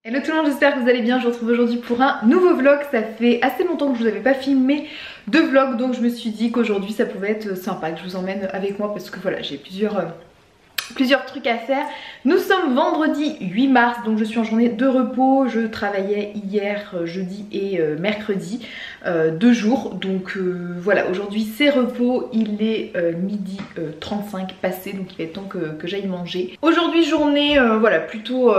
Hello tout le monde, j'espère que vous allez bien. Je vous retrouve aujourd'hui pour un nouveau vlog. Ça fait assez longtemps que je vous avais pas filmé de vlog, donc je me suis dit qu'aujourd'hui ça pouvait être sympa que je vous emmène avec moi parce que voilà, j'ai plusieurs trucs à faire. Nous sommes vendredi 8 mars, donc je suis en journée de repos. Je travaillais hier, jeudi et mercredi, 2 jours. Donc voilà, aujourd'hui c'est repos. Il est midi 35 passé, donc il va être temps que j'aille manger. Aujourd'hui journée voilà, plutôt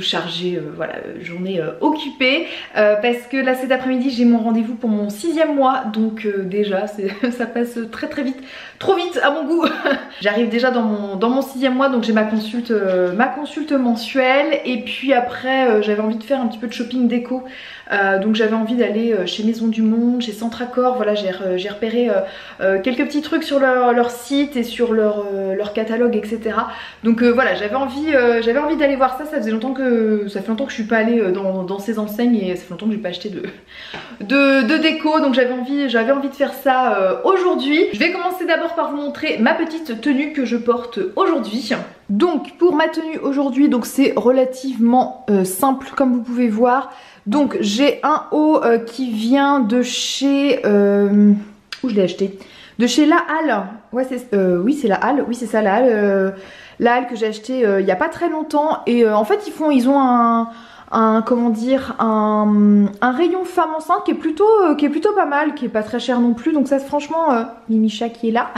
chargée, voilà, journée occupée. Parce que là cet après-midi j'ai mon rendez-vous pour mon 6e mois. Donc déjà ça passe très vite, trop vite à mon goût. J'arrive déjà dans mon 6e mois, donc j'ai ma consulte mensuelle. Et puis après j'avais envie de faire un petit peu de shopping déco, donc j'avais envie d'aller chez Maison du Monde, chez Centracor. Voilà, j'ai repéré quelques petits trucs sur leur site et sur leur catalogue, etc. Donc voilà, j'avais envie d'aller voir ça. Ça fait longtemps que je suis pas allée dans ces enseignes et ça fait longtemps que j'ai pas acheté de déco, donc j'avais envie de faire ça aujourd'hui. Je vais commencer d'abord par vous montrer ma petite tenue que je porte aujourd'hui. Donc pour ma tenue aujourd'hui, donc c'est relativement simple comme vous pouvez voir. Donc j'ai un haut qui vient de chez où je l'ai acheté, de chez La Halle. Ouais, oui c'est La Halle, oui c'est ça, La Halle, La Halle que j'ai acheté il y a pas très longtemps. Et en fait ils ont comment dire, un rayon femme enceinte qui est plutôt pas mal, qui est pas très cher non plus. Donc ça franchement, Mimicha qui est là.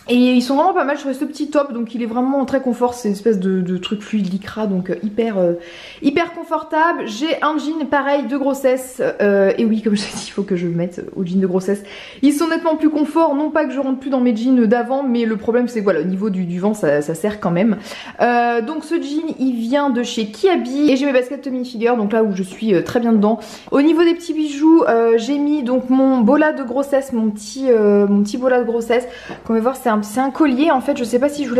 Et ils sont vraiment pas mal. Je trouvais ce petit top, donc il est vraiment très confort. C'est une espèce de truc fluide lycra, donc hyper confortable. J'ai un jean pareil de grossesse, et oui, comme je l'ai dit, il faut que je le mette au jean de grossesse. Ils sont nettement plus confort, non pas que je rentre plus dans mes jeans d'avant, mais le problème c'est que voilà, au niveau du vent ça sert quand même. Donc ce jean il vient de chez Kiabi, et j'ai mes baskets Tommy Hilfiger, donc là où je suis très bien dedans. Au niveau des petits bijoux, j'ai mis donc mon bola de grossesse, mon petit bola de grossesse. Comme vous pouvez voir, c'est un collier en fait. Je sais pas si je vous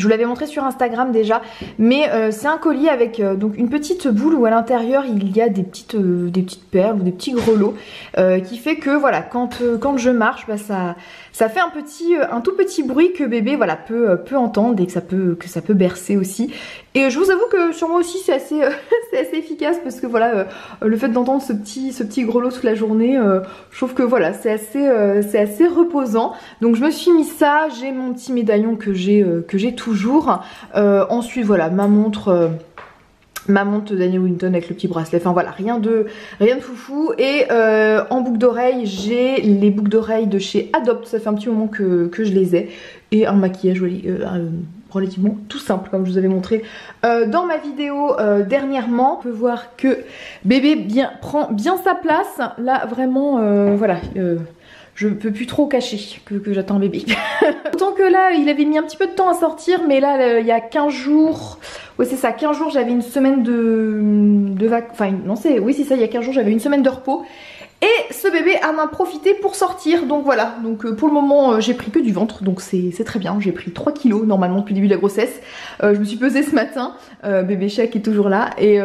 l'avais montré sur Instagram déjà, mais c'est un collier avec donc une petite boule où à l'intérieur il y a des petites perles ou des petits grelots, qui fait que voilà, quand je marche, bah, ça fait un tout petit bruit que bébé voilà peut entendre et que ça peut bercer aussi. Et je vous avoue que sur moi aussi c'est assez efficace, parce que voilà, le fait d'entendre ce petit grelot toute la journée, je trouve que voilà, c'est assez reposant. Donc je me suis mis ça. J'ai mon petit médaillon que j'ai toujours. Ensuite voilà, ma montre Daniel Wellington avec le petit bracelet, enfin voilà, rien de foufou. Et en boucle d'oreille, j'ai les boucles d'oreilles de chez Adopt. Ça fait un petit moment que je les ai. Et un maquillage relativement tout simple, comme je vous avais montré dans ma vidéo dernièrement. On peut voir que bébé prend bien sa place. Là vraiment voilà, je peux plus trop cacher que j'attends un bébé. Autant que là il avait mis un petit peu de temps à sortir, mais là il y a 15 jours, ouais c'est ça, 15 jours, j'avais une semaine de vacances, enfin non oui c'est ça, il y a 15 jours j'avais une semaine de repos. Et ce bébé en a profité pour sortir, donc voilà. Donc pour le moment j'ai pris que du ventre, donc c'est très bien. J'ai pris 3 kilos normalement depuis le début de la grossesse. Je me suis pesée ce matin, bébé Shaq est toujours là. Et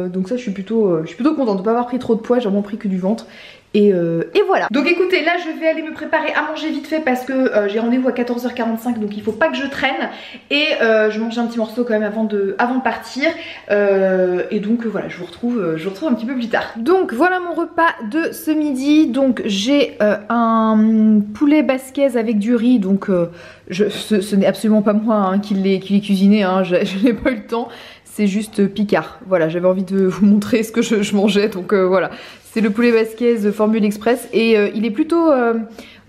donc ça je suis plutôt contente de ne pas avoir pris trop de poids, j'ai vraiment pris que du ventre. Et voilà. Donc écoutez, là je vais aller me préparer à manger vite fait parce que j'ai rendez-vous à 14h45, donc il faut pas que je traîne. Et je mange un petit morceau quand même avant de partir. Et donc voilà, je vous retrouve un petit peu plus tard. Donc voilà mon repas de ce midi. Donc j'ai un poulet basquaise avec du riz. Donc ce n'est absolument pas moi hein, qui l'ai cuisiné, hein, je n'ai pas eu le temps. C'est juste Picard. Voilà, j'avais envie de vous montrer ce que je mangeais, donc voilà. C'est le poulet basquaise formule express, et il est plutôt,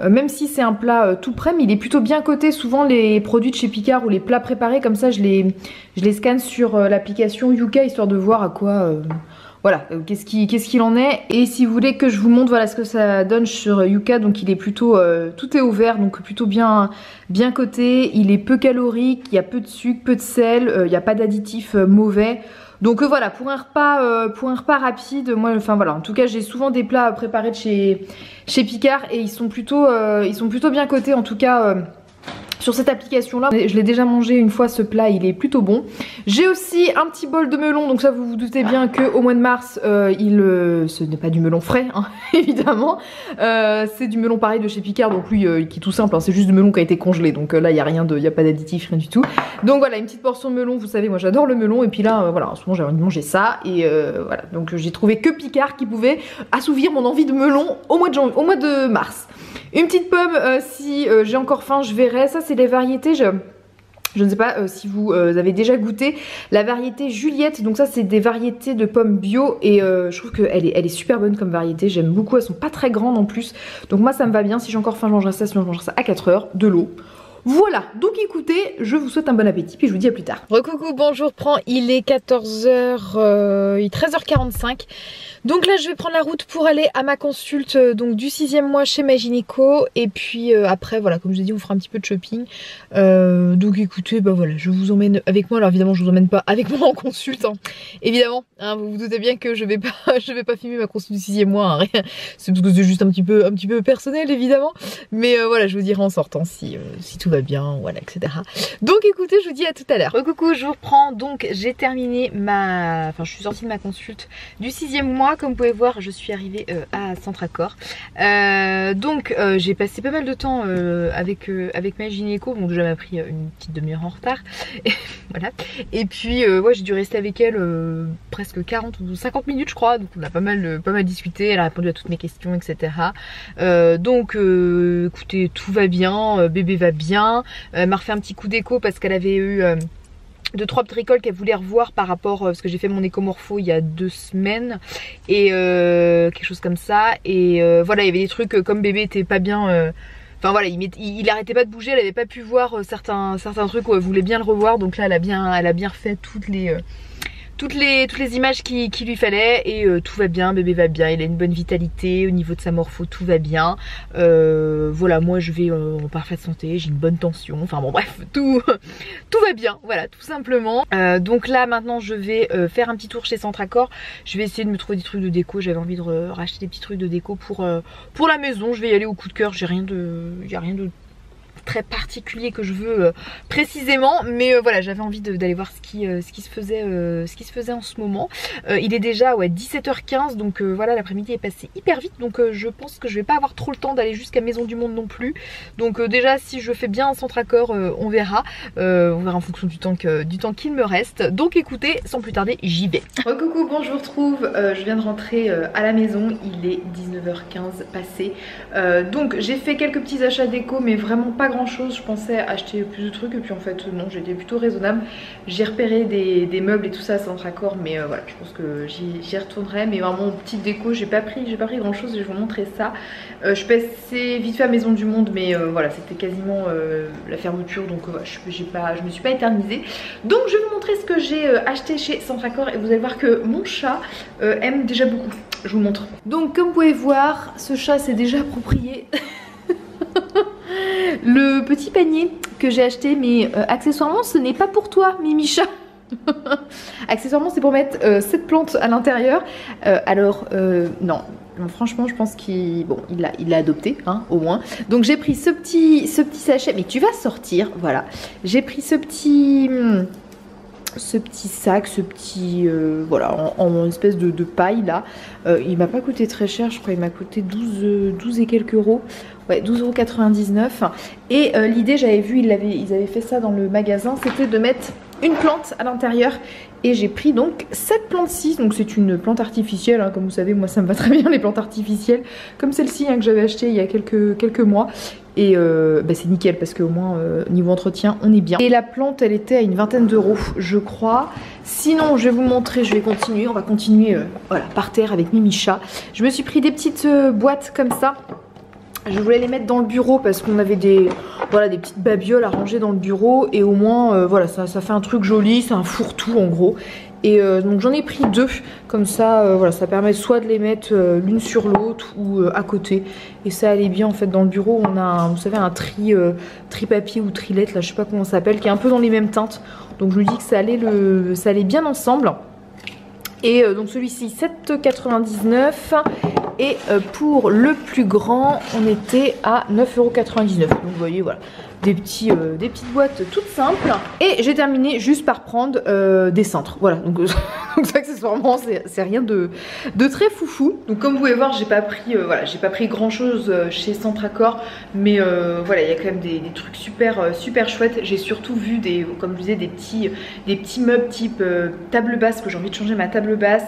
même si c'est un plat tout prêt, mais il est plutôt bien coté. Souvent les produits de chez Picard ou les plats préparés comme ça, je les scanne sur l'application Yuka, histoire de voir à quoi... voilà, qu'est-ce qu'il en est. Et si vous voulez que je vous montre voilà ce que ça donne sur Yuka, donc il est plutôt, tout est au vert, donc plutôt bien coté. Il est peu calorique, il y a peu de sucre, peu de sel, il n'y a pas d'additifs mauvais. Donc voilà, pour un repas rapide, moi, enfin voilà, en tout cas j'ai souvent des plats préparés de chez Picard et ils sont plutôt bien cotés, en tout cas sur cette application là. Je l'ai déjà mangé une fois, ce plat il est plutôt bon. J'ai aussi un petit bol de melon, donc ça vous vous doutez bien qu'au mois de mars ce n'est pas du melon frais hein, évidemment, c'est du melon pareil de chez Picard, donc lui qui est tout simple hein, c'est juste du melon qui a été congelé, donc là il n'y a rien de, il n'y a pas d'additif, rien du tout. Donc voilà, une petite portion de melon, vous savez moi j'adore le melon, et puis là voilà en ce moment j'ai envie de manger ça, et voilà, donc j'ai trouvé que Picard qui pouvait assouvir mon envie de melon au mois de mars. Une petite pomme, si j'ai encore faim, je verrai. Ça, c'est les variétés. Je ne sais pas si vous avez déjà goûté la variété Juliette. Donc ça, c'est des variétés de pommes bio. Et je trouve qu'elle est super bonne comme variété. J'aime beaucoup. Elles sont pas très grandes en plus. Donc moi, ça me va bien. Si j'ai encore faim, je mangerai ça. Sinon, je mangerai ça à 4 heures. De l'eau. Voilà, donc écoutez, je vous souhaite un bon appétit, puis je vous dis à plus tard. Recoucou, bonjour, il est 13h45. Donc là, je vais prendre la route pour aller à ma consulte donc du 6e mois chez ma gynéco. Et puis après, voilà, comme je vous ai dit, on fera un petit peu de shopping. Donc écoutez, bah voilà, je vous emmène avec moi. Alors évidemment, je vous emmène pas avec moi en consulte, hein. Évidemment, hein, vous vous doutez bien que je vais pas filmer ma consulte du 6e mois, hein, rien. C'est parce que c'est juste un petit peu personnel, évidemment. Mais voilà, je vous dirai en sortant si tout va bien, voilà, etc. Donc écoutez, je vous dis à tout à l'heure. Coucou, je vous reprends. Donc j'ai terminé je suis sortie de ma consulte du 6e mois. Comme vous pouvez voir, je suis arrivée à Centracor. Donc j'ai passé pas mal de temps avec ma gynéco. Bon, déjà elle m'a pris une petite demi-heure en retard. Et, voilà. Et puis ouais, j'ai dû rester avec elle presque 40 ou 50 minutes je crois. Donc on a pas mal discuté. Elle a répondu à toutes mes questions, etc. Donc écoutez, tout va bien, bébé va bien. Elle m'a refait un petit coup d'écho parce qu'elle avait eu 2-3 bricoles qu'elle voulait revoir par rapport, parce que j'ai fait mon écomorpho il y a 2 semaines et quelque chose comme ça, et voilà, il y avait des trucs comme bébé était pas bien, enfin voilà, il arrêtait pas de bouger, elle avait pas pu voir certains trucs où elle voulait bien le revoir, donc là elle a bien refait toutes les images qu'il lui fallait, et tout va bien, bébé va bien, il a une bonne vitalité, au niveau de sa morpho tout va bien, voilà, moi je vais en parfaite santé, j'ai une bonne tension, enfin bon bref, tout va bien, voilà, tout simplement. Donc là maintenant je vais faire un petit tour chez Centracor, je vais essayer de me trouver des trucs de déco, j'avais envie de racheter des petits trucs de déco pour la maison, je vais y aller au coup de cœur, il n'y a rien de très particulier que je veux précisément, mais voilà, j'avais envie d'aller voir ce qui se faisait en ce moment. Il est déjà 17h15, donc voilà, l'après-midi est passé hyper vite, donc je pense que je vais pas avoir trop le temps d'aller jusqu'à Maison du Monde non plus. Donc déjà, si je fais bien un Centracor, on verra en fonction du temps qu'il me reste. Donc écoutez, sans plus tarder, j'y vais. Coucou, bon, je vous retrouve, je viens de rentrer à la maison, il est 19h15 passé. Donc j'ai fait quelques petits achats déco, mais vraiment pas grand chose. Je pensais acheter plus de trucs, et puis en fait non, j'étais plutôt raisonnable. J'ai repéré des meubles et tout ça à Centracor, mais voilà, je pense que j'y retournerai. Mais vraiment petite déco, j'ai pas pris grand chose, et je vais vous montrer ça. Je passais vite fait à Maison du Monde, mais voilà, c'était quasiment la fermeture, donc voilà, je me suis pas éternisée. Donc je vais vous montrer ce que j'ai acheté chez Centracor, et vous allez voir que mon chat aime déjà beaucoup. Je vous montre. Donc comme vous pouvez voir, ce chat s'est déjà approprié le petit panier que j'ai acheté, mais accessoirement ce n'est pas pour toi Mimicha. Accessoirement c'est pour mettre cette plante à l'intérieur. Non, franchement je pense qu'il l'a adopté, hein, au moins. Donc j'ai pris ce petit sachet, mais tu vas sortir, voilà. J'ai pris ce petit sac, voilà, en espèce de paille là. Il m'a pas coûté très cher, je crois il m'a coûté 12 et quelques euros. Ouais, 12,99 €. Et l'idée, j'avais vu, ils avaient fait ça dans le magasin, c'était de mettre une plante à l'intérieur. Et j'ai pris donc cette plante-ci, donc c'est une plante artificielle, hein, comme vous savez, moi ça me va très bien les plantes artificielles, comme celle-ci, hein, que j'avais achetée il y a quelques mois. Et c'est nickel parce qu'au moins niveau entretien on est bien. Et la plante elle était à une vingtaine d'euros je crois. Sinon je vais vous montrer, on va continuer voilà, par terre avec Mimicha. Je me suis pris des petites boîtes comme ça. Je voulais les mettre dans le bureau parce qu'on avait des petites babioles à ranger dans le bureau, et au moins voilà, ça fait un truc joli, c'est un fourre-tout en gros. Et donc j'en ai pris 2 comme ça, voilà, ça permet soit de les mettre l'une sur l'autre ou à côté, et ça allait bien en fait. Dans le bureau on a vous savez un tri papier ou trilette là, je sais pas comment ça s'appelle, qui est un peu dans les mêmes teintes, donc je me dis que ça allait bien ensemble. Et donc celui-ci 7,99 €, et pour le plus grand on était à 9,99 €. Donc vous voyez, voilà, des petites boîtes toutes simples. Et j'ai terminé juste par prendre des cintres. Voilà, donc accessoirement c'est rien de très foufou. Donc comme vous pouvez voir, j'ai pas pris voilà, j'ai pas pris grand chose chez Centracor, mais voilà, il y a quand même des trucs super chouettes. J'ai surtout vu comme je disais, des petits meubles type table basse, que j'ai envie de changer ma table basse,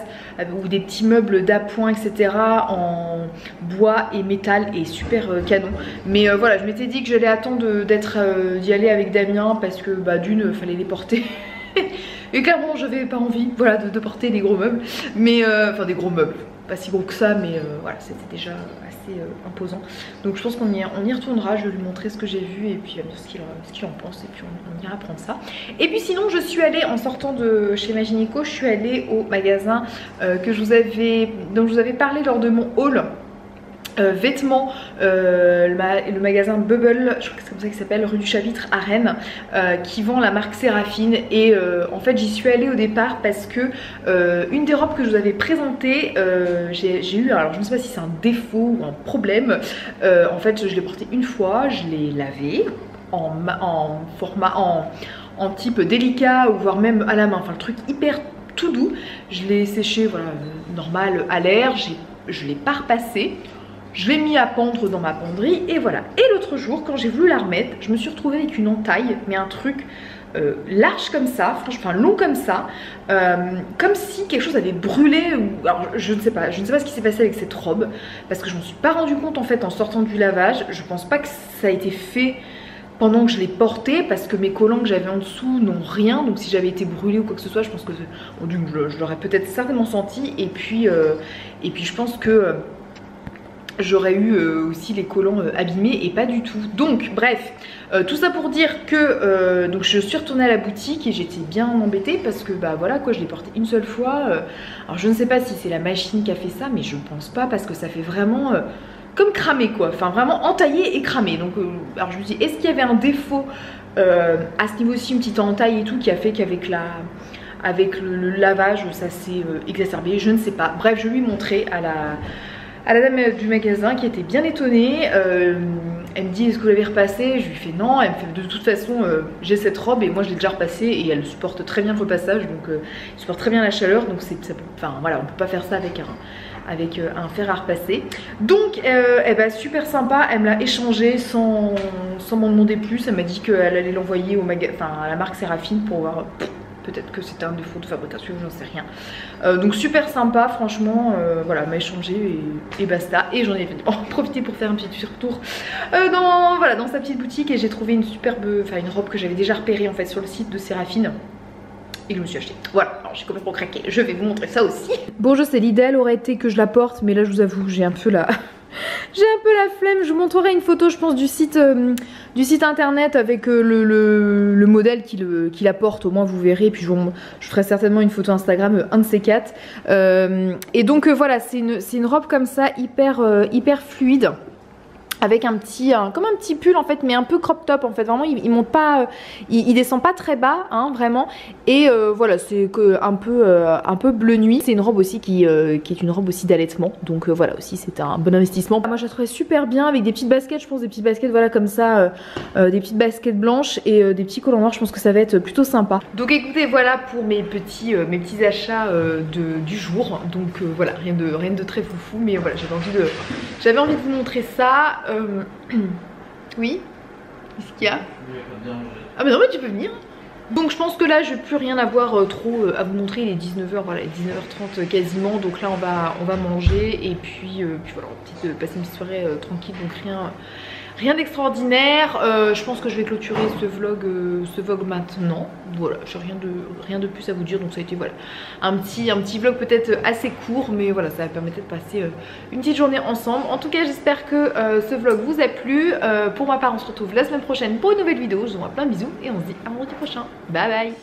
ou des petits meubles d'appoint, etc. en bois et métal, et super canon. Mais voilà, je m'étais dit que j'allais attendre d'y aller avec Damien, parce que bah, d'une, fallait les porter. Et clairement j'avais pas envie, voilà, de porter des gros meubles, mais enfin des gros meubles, pas si gros que ça, mais voilà, c'était déjà assez imposant. Donc je pense qu'on y retournera, je vais lui montrer ce que j'ai vu et puis ce qu'il en pense, et puis on ira prendre ça. Et puis sinon je suis allée, en sortant de chez Maginico, je suis allée au magasin dont je vous avais parlé lors de mon haul vêtements, le magasin Bubble, je crois que c'est comme ça qu'il s'appelle, rue du Chapitre à Rennes, qui vend la marque Séraphine. Et en fait j'y suis allée au départ parce que une des robes que je vous avais présentée, j'ai eu, alors je ne sais pas si c'est un défaut ou un problème, en fait je l'ai portée une fois, je l'ai lavée en format, en type délicat, ou voire même à la main, enfin le truc hyper tout doux. Je l'ai séché, voilà, normal à l'air, je l'ai pas repassé. Je l'ai mis à pendre dans ma penderie, et voilà. Et l'autre jour, quand j'ai voulu la remettre, je me suis retrouvée avec une entaille, mais un truc large comme ça, franchement, enfin long comme ça, comme si quelque chose avait brûlé, ou alors je ne sais pas ce qui s'est passé avec cette robe, parce que je m'en suis pas rendu compte en fait en sortant du lavage. Je pense pas que ça a été fait pendant que je l'ai portée, parce que mes collants que j'avais en dessous n'ont rien, donc si j'avais été brûlée ou quoi que ce soit, je pense que je l'aurais peut-être certainement senti. Et puis je pense que j'aurais eu aussi les collants abîmés, et pas du tout. Donc bref, tout ça pour dire que donc je suis retournée à la boutique et j'étais bien embêtée, parce que bah voilà quoi, je l'ai porté une seule fois. Alors je ne sais pas si c'est la machine qui a fait ça, mais je ne pense pas, parce que ça fait vraiment comme cramé quoi, enfin vraiment entaillé et cramé. Donc alors je me dis, est-ce qu'il y avait un défaut à ce niveau-ci, une petite entaille et tout, qui a fait qu'avec le lavage ça s'est exacerbé, je ne sais pas. Bref, je lui ai montré à la dame du magasin, qui était bien étonnée. Elle me dit, est-ce que vous l'avez repassé? Je lui fais non. Elle me fait, de toute façon j'ai cette robe et moi je l'ai déjà repassée, et elle supporte très bien le repassage, donc elle supporte très bien la chaleur, donc enfin voilà, on peut pas faire ça avec un fer à repasser. Donc super sympa, elle me l'a échangé sans m'en demander plus. Elle m'a dit qu'elle allait l'envoyer à la marque Séraphine pour voir. Peut-être que c'était un défaut de fabrication, j'en sais rien. Donc super sympa, franchement. Voilà, m'a échangé et basta. Et j'en ai profité pour faire un petit retour dans sa petite boutique, et j'ai trouvé une robe que j'avais déjà repérée en fait sur le site de Séraphine, et que je me suis acheté. Voilà, alors j'ai complètement craqué. Je vais vous montrer ça aussi. Bon, je sais, l'idéal aurait été que je la porte, mais là je vous avoue, j'ai un peu la flemme. Je vous montrerai une photo, je pense, du site internet avec le modèle qui la porte. Au moins vous verrez. Et puis je ferai certainement une photo Instagram, un de ces quatre. Et donc voilà, c'est une robe comme ça, hyper fluide, avec comme un petit pull en fait, mais un peu crop top en fait. Vraiment il monte pas, il descend pas très bas hein, vraiment. Et voilà, c'est un peu bleu nuit. C'est une robe aussi qui est une robe aussi d'allaitement, donc voilà, aussi c'est un bon investissement. Moi je la trouvais super bien, avec des petites baskets, je pense, des petites baskets voilà comme ça, des petites baskets blanches et des petits collants noirs. Je pense que ça va être plutôt sympa. Donc écoutez, voilà pour mes petits achats du jour. Donc voilà, rien de très foufou, mais voilà, j'avais envie de vous montrer ça. Oui, qu'est-ce qu'il y a? Ah mais non, mais tu peux venir. Donc je pense que là je vais plus rien avoir trop à vous montrer. Il est 19h, voilà, 19h30 quasiment. Donc là on va manger, et puis voilà, on va passer une petite soirée tranquille. Donc rien d'extraordinaire. Je pense que je vais clôturer ce vlog maintenant. Voilà, j'ai rien de plus à vous dire. Donc ça a été voilà un petit vlog peut-être assez court, mais voilà, ça va permettre de passer une petite journée ensemble. En tout cas, j'espère que ce vlog vous a plu. Pour ma part, on se retrouve la semaine prochaine pour une nouvelle vidéo. Je vous envoie plein de bisous et on se dit à vendredi prochain. Bye bye.